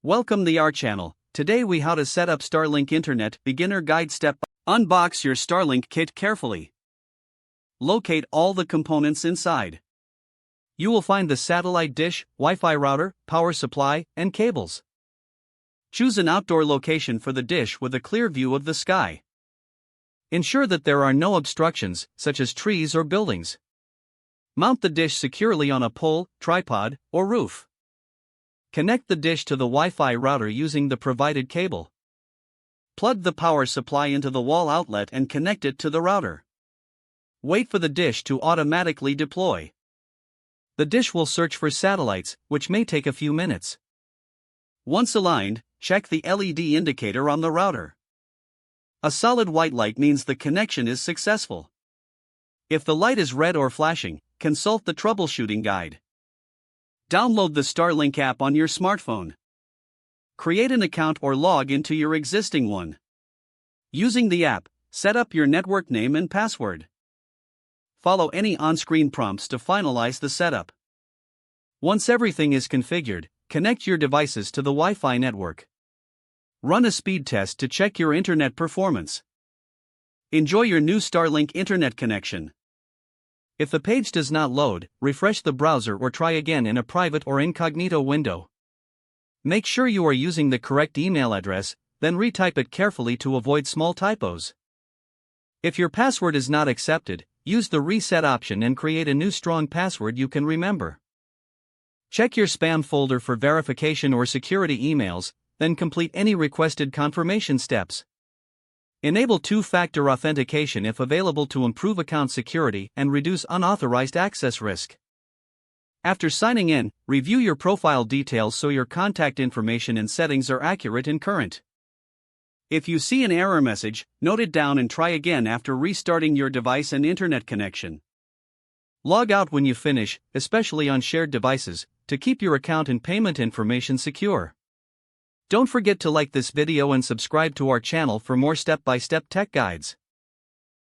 Welcome to our channel. Today we how to set up Starlink Internet beginner guide step. Unbox your Starlink kit carefully. Locate all the components inside. You will find the satellite dish, Wi-Fi router, power supply, and cables. Choose an outdoor location for the dish with a clear view of the sky. Ensure that there are no obstructions, such as trees or buildings. Mount the dish securely on a pole, tripod, or roof. Connect the dish to the Wi-Fi router using the provided cable. Plug the power supply into the wall outlet and connect it to the router. Wait for the dish to automatically deploy. The dish will search for satellites, which may take a few minutes. Once aligned, check the LED indicator on the router. A solid white light means the connection is successful. If the light is red or flashing, consult the troubleshooting guide. Download the Starlink app on your smartphone. Create an account or log into your existing one. Using the app, set up your network name and password. Follow any on-screen prompts to finalize the setup. Once everything is configured, connect your devices to the Wi-Fi network. Run a speed test to check your internet performance. Enjoy your new Starlink internet connection. If the page does not load, refresh the browser or try again in a private or incognito window. Make sure you are using the correct email address, then retype it carefully to avoid small typos. If your password is not accepted, use the reset option and create a new strong password you can remember. Check your spam folder for verification or security emails, then complete any requested confirmation steps. Enable two-factor authentication if available to improve account security and reduce unauthorized access risk. After signing in, review your profile details so your contact information and settings are accurate and current. If you see an error message, note it down and try again after restarting your device and internet connection. Log out when you finish, especially on shared devices, to keep your account and payment information secure. Don't forget to like this video and subscribe to our channel for more step-by-step tech guides.